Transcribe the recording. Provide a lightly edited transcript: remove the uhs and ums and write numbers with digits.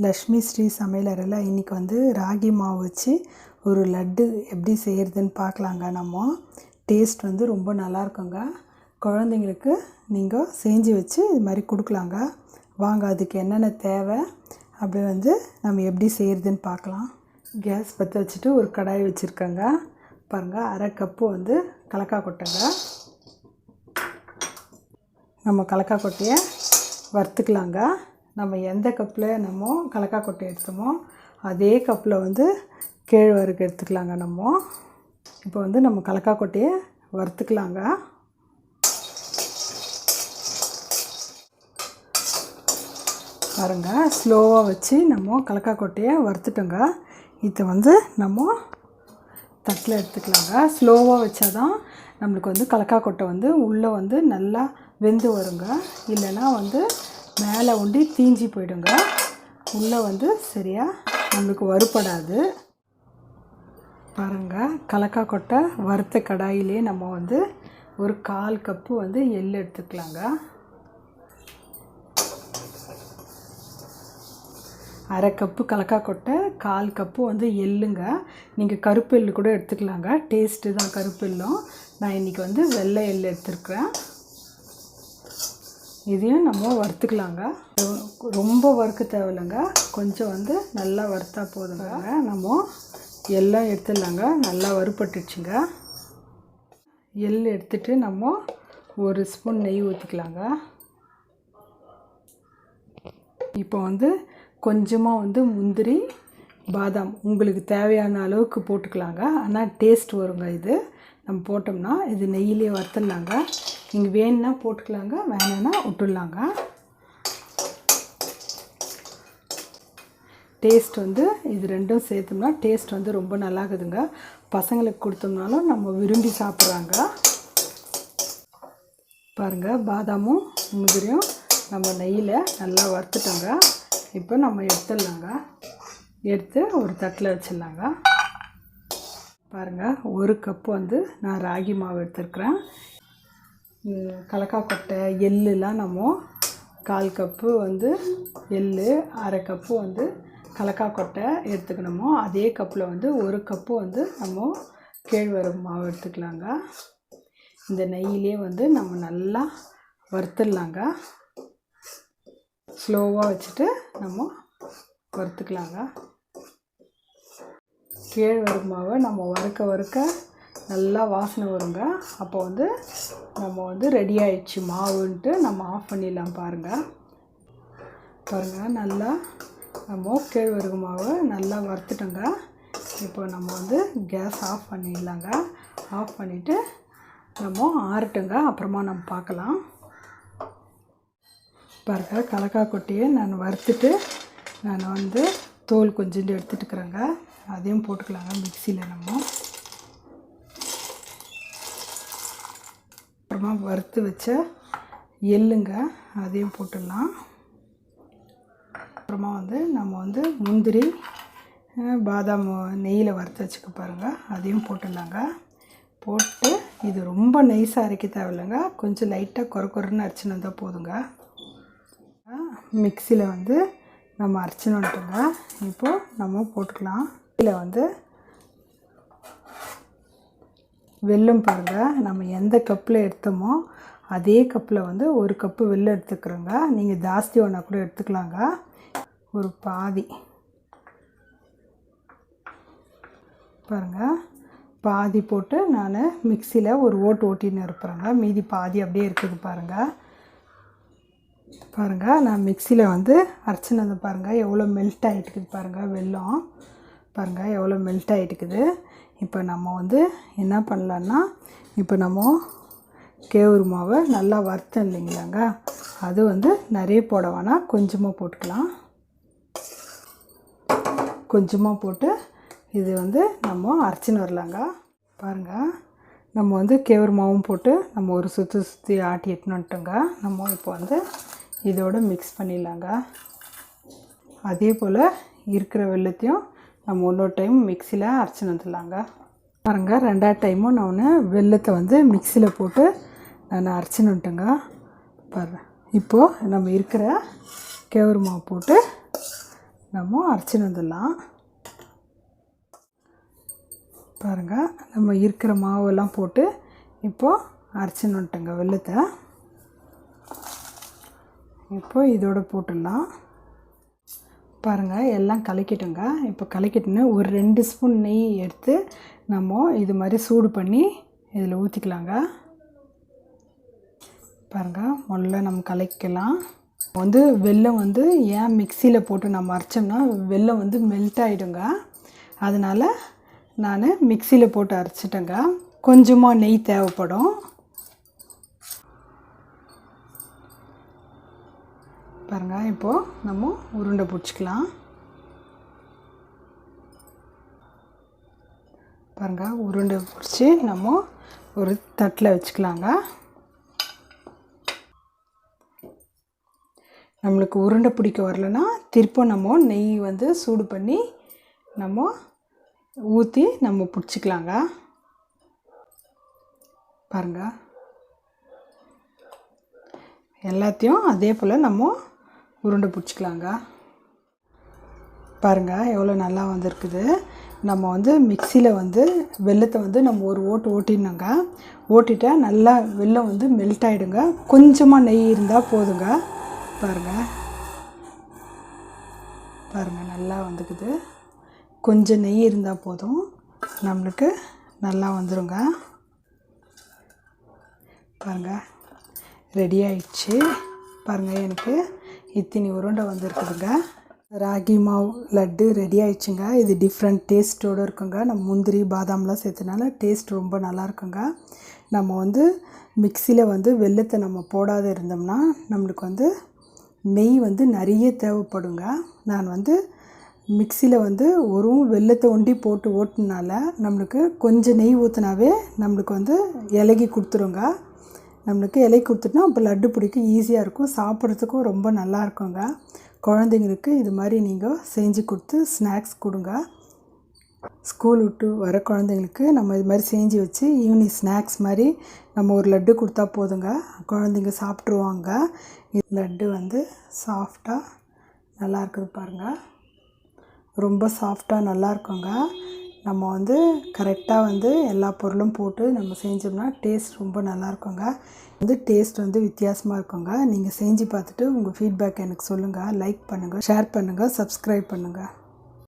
லக்ஷ்மி ஸ்ரீ சமையலறையில் இன்றைக்கி வந்து ராகி மாவு வச்சு ஒரு லட்டு எப்படி செய்கிறதுன்னு பார்க்கலாங்க. நம்ம டேஸ்ட் வந்து ரொம்ப நல்லாயிருக்குங்க. குழந்தைங்களுக்கு நீங்கள் செஞ்சு வச்சு இது மாதிரி கொடுக்கலாங்க. வாங்க அதுக்கு என்னென்ன தேவை அப்படி வந்து நம்ம எப்படி செய்கிறதுன்னு பார்க்கலாம். கேஸ் பற்ற வச்சுட்டு ஒரு கடாய் வச்சுருக்கேங்க. பாருங்கள், அரை கப்பு வந்து கலக்காய் கொட்டைங்க. நம்ம கலக்காய் கொட்டையை வறுத்துக்கலாங்க. நம்ம எந்த கப்பில் நம்ம கலக்காய் கொட்டை எடுத்தோமோ அதே கப்பில் வந்து கேழ்வரகு எடுத்துக்கலாங்க. இப்போ வந்து நம்ம கலக்காய் கொட்டையை வறுத்துக்கலாங்க. பாருங்க, ஸ்லோவாக வச்சு நம்ம கலக்காய் கொட்டையை வறுத்துட்டோங்க. இதை வந்து நம்ம தட்டில் எடுத்துக்கலாங்க. ஸ்லோவாக வச்சா தான் நம்மளுக்கு வந்து கலக்காய் கொட்டை வந்து உள்ளே வந்து நல்லா வெந்து வருங்க. இல்லைன்னா வந்து மேலே ஒண்டி தீஞ்சி போயிடுங்க. உள்ளே வந்து சரியாக நம்மளுக்கு வறுபடாது. பாருங்கள், கலக்காய் கொட்டை வறுத்த கடாயிலே நம்ம வந்து ஒரு 1/4 கப்பு வந்து எள் எடுத்துக்கலாங்க. அரை கப்பு கலக்காய் கொட்டை, 1/4 கப்பு வந்து எள்ளுங்க. நீங்கள் கருப்பு எள்ளு கூட எடுத்துக்கலாங்க. டேஸ்ட்டு தான் கருப்பு எள்ளும். நான் இன்றைக்கி வந்து வெள்ளை எள் எடுத்துருக்குறேன். இதையும் நம்ம வறுத்துக்கலாங்க. ரொம்ப வறுக்க தேவையில்லைங்க, கொஞ்சம் வந்து நல்லா வறுத்தா போதுங்க. நம்ம எல்லாம் எடுத்துடலாங்க. நல்லா வறுபட்டுச்சுங்க. எள் எடுத்துட்டு நம்ம 1 ஸ்பூன் நெய் ஊற்றிக்கலாங்க. இப்போ வந்து கொஞ்சமாக வந்து முந்திரி, பாதாம் உங்களுக்கு தேவையான அளவுக்கு போட்டுக்கலாங்க. ஆனால் டேஸ்ட் வருங்க. இது நம்ம போட்டோம்னா இது நெய்யிலே வறுத்துடலாங்க. நீங்கள் வேணுன்னா போட்டுக்கலாங்க, வேணும்னா விட்டுடலாங்க. டேஸ்ட் வந்து இது ரெண்டும் சேர்த்தோம்னா டேஸ்ட் வந்து ரொம்ப நல்லாக்குதுங்க. பசங்களுக்கு கொடுத்தோம்னாலும் நம்ம விரும்பி சாப்பிட்றாங்க. பாருங்கள், பாதாமும் முந்திரியும் நம்ம நெய்யில் நல்லா வறுத்துட்டோங்க. இப்போ நம்ம எடுத்துடலாங்க. எடுத்து ஒரு தட்டில் வச்சிடலாங்க. பாருங்கள், 1 கப்பு வந்து நான் ராகி மாவு எடுத்துருக்குறேன். கலக்காய் கொட்டை எள்ளுலாம் நம்ம 1/4 கப்பு வந்து எள், அரை கப்பு வந்து கலக்காய் கொட்டை எடுத்துக்கணுமோ அதே கப்பில் வந்து 1 கப்பு வந்து நம்ம கேழ்வரகு மாவு எடுத்துக்கலாங்க. இந்த நெய்யிலே வந்து நம்ம நல்லா வறுத்துடலாங்க. ஸ்லோவாக வச்சுட்டு நம்ம வறுத்துக்கலாங்க. கேழ்வரகு மாவை நம்ம வறுக்க நல்லா வாசனை வருங்க. அப்போ வந்து நம்ம வந்து ரெடி ஆயிடுச்சு மாவுன்ட்டு நம்ம ஆஃப் பண்ணிடலாம். பாருங்கள், நல்லா நம்ம கேழ்வரகு மாவை நல்லா வறுத்துட்டோங்க. இப்போ நம்ம வந்து கேஸ் ஆஃப் பண்ணிடலாங்க. ஆஃப் பண்ணிவிட்டு நம்ம ஆறட்டுங்க, அப்புறமா நம்ம பார்க்கலாம். பாருங்கள், கலக்காய் கொட்டையை நான் வறுத்துட்டு நான் வந்து தோல் கொஞ்சோண்டு எடுத்துட்டுக்கிறேங்க. அதையும் போட்டுக்கலாங்க மிக்சியில். நம்ம அப்புறமா வறுத்து வச்ச எள்ளுங்க, அதையும் போட்டுடலாம். அப்புறமா வந்து நம்ம வந்து முந்திரி, பாதாம் நெய்யில் வறுத்து வச்சுக்க பாருங்கள், அதையும் போட்டுடலாங்க. போட்டு இது ரொம்ப நைஸாக அரைக்க தேவையில்லைங்க, கொஞ்சம் லைட்டாக கொரன்னு அரைச்சின்னு வந்தால் போதுங்க. மிக்சியில் வந்து நம்ம அரைச்சின்னு வந்துட்டோங்க. இப்போது நம்ம போட்டுக்கலாம். இதில் வந்து வெல்லம் பாருங்கள், நம்ம எந்த கப்பில் எடுத்தோமோ அதே கப்பில் வந்து 1 கப்பு வெல்லம் எடுத்துக்கிறோங்க. நீங்கள் ஜாஸ்தி வேணா கூட எடுத்துக்கலாங்க. ஒரு பாதி பாருங்கள், பாதி போட்டு நான் மிக்சியில் ஒரு ஓட்டின்னு இருப்பேங்க. மீதி பாதி அப்படியே இருக்குது. பாருங்கள், நான் மிக்சியில் வந்து அரைச்சினது பாருங்கள் எவ்வளோ மெல்ட் ஆகிட்டுக்குது. பாருங்கள், வெல்லம் பாருங்கள் எவ்வளோ மெல்ட் ஆகிட்டுக்குது. இப்போ நம்ம வந்து என்ன பண்ணலான்னா, இப்போ நம்ம கேவுரு மாவை நல்லா வறுத்தோம் இல்லைங்களாங்க, அது வந்து நிறைய போட வேணாம், கொஞ்சமாக போட்டுக்கலாம். கொஞ்சமாக போட்டு இது வந்து நம்ம அரைச்சின்னு வரலாங்க. பாருங்கள், நம்ம வந்து கேவுரு மாவும் போட்டு நம்ம ஒரு சுற்றி ஆட்டி எட்டுன்னு வந்துட்டோங்க. நம்ம இப்போ வந்து இதோடு மிக்ஸ் பண்ணிடலாங்க. அதே போல் இருக்கிற வெல்லத்தையும் நம்ம இன்னொரு டைம் மிக்சியில் அரைச்சின்னு வந்துடலாங்க. பாருங்கள், 2வது டைமும் நான் வெல்லத்தை வந்து மிக்சியில் போட்டு நான் அரைச்சின்னு வந்துட்டேங்க. பாருங்கள், இப்போது நம்ம இருக்கிற கேவுரு மாவு போட்டு நம்ம அரைச்சின்னு வந்துடலாம். பாருங்கள், நம்ம இருக்கிற மாவெல்லாம் போட்டு இப்போது அரைச்சின்னு வந்துட்டோங்க வெல்லத்தை. இப்போ இதோட போட்டுடலாம். பாருங்கள், எல்லாம் கலக்கிட்டோங்க. இப்போ கலக்கிட்டுன்னு ஒரு 2 ஸ்பூன் நெய் எடுத்து நம்ம இது மாதிரி சூடு பண்ணி இதில் ஊற்றிக்கலாங்க. பாருங்கள், முதல்ல நம்ம கலக்கலாம். வெல்லம் ஏன் மிக்சியில் போட்டு நம்ம அரைச்சோம்னா வெல்லம் மெல்ட் ஆகிடுங்க. அதனால் நான் மிக்சியில் போட்டு அரைச்சிட்டேங்க. கொஞ்சமாக நெய் தேவைப்படும். பாருங்கள், இப்போது நம்ம உருண்டை பிடிச்சிக்கலாம். பாருங்கள், உருண்டை பிடிச்சி நம்ம ஒரு தட்டில் வச்சுக்கலாங்க. நம்மளுக்கு உருண்டை பிடிக்க வரலன்னா திருப்ப நம்ம நெய் சூடு பண்ணி நம்ம ஊற்றி நம்ம பிடிச்சிக்கலாங்க. பாருங்கள், எல்லாத்தையும் அதே போல் நம்ம உருண்டை பிடிச்சிக்கலாங்க. பாருங்கள், எவ்வளோ நல்லா வந்திருக்குது. நம்ம மிக்சியில் வெல்லத்தை நம்ம ஒரு ஓட்டிடணுங்க. ஓட்டிட்டா நல்லா வெல்லம் மெல்ட் ஆகிடுங்க. கொஞ்சமாக நெய் இருந்தால் போதுங்க. பாருங்கள், நல்லா வந்துக்குது. கொஞ்சம் நெய் இருந்தால் போதும், நம்மளுக்கு நல்லா வந்துடுங்க. பாருங்கள், ரெடி ஆயிடுச்சு. பாருங்கள், எனக்கு இத்தனை உருண்டை வந்திருக்குதுங்க. ராகி மாவு லட்டு ரெடி ஆயிடுச்சுங்க. இது டிஃப்ரெண்ட் டேஸ்ட்டோடு இருக்குங்க. நம்ம முந்திரி பாதாம்லாம் சேர்த்தனால டேஸ்ட் ரொம்ப நல்லா இருக்குங்க. நம்ம மிக்சியில் வெல்லத்தை நம்ம போடாத இருந்தோம்னா நம்மளுக்கு நெய் நிறைய தேவைப்படுங்க. நான் மிக்சியில் ஒரு வெல்லத்தை ஒண்டி போட்டு ஓட்டினால நம்மளுக்கு கொஞ்சம் நெய் ஊற்றினாவே நம்மளுக்கு இலகி கொடுத்துருங்க. நம்மளுக்கு இலகி கொடுத்துட்டோன்னா அப்போ லட்டு பிடிக்க ஈஸியாக இருக்கும். சாப்பிட்றதுக்கும் ரொம்ப நல்லா இருக்குங்க. குழந்தைங்களுக்கு இது மாதிரி நீங்கள் செஞ்சு கொடுத்து ஸ்நாக்ஸ் கொடுங்க. ஸ்கூல் விட்டு வர குழந்தைங்களுக்கு நம்ம இது மாதிரி செஞ்சு வச்சு ஈவினிங் ஸ்நாக்ஸ் மாதிரி நம்ம ஒரு லட்டு கொடுத்தா போதுங்க. குழந்தைங்க சாப்பிட்ருவாங்க. லட்டு சாஃப்டாக நல்லா இருக்குது. பாருங்கள், ரொம்ப சாஃப்டாக நல்லா இருக்குங்க. நம்ம கரெக்டாக எல்லா பொருளும் போட்டு நம்ம செஞ்சோம்னா டேஸ்ட் ரொம்ப நல்லா இருக்குங்க. டேஸ்ட் வித்தியாசமாக இருக்குங்க. நீங்கள் செஞ்சு பார்த்துட்டு உங்கள் ஃபீட்பேக் எனக்கு சொல்லுங்கள். லைக் பண்ணுங்கள், ஷேர் பண்ணுங்கள், சப்ஸ்கிரைப் பண்ணுங்கள்.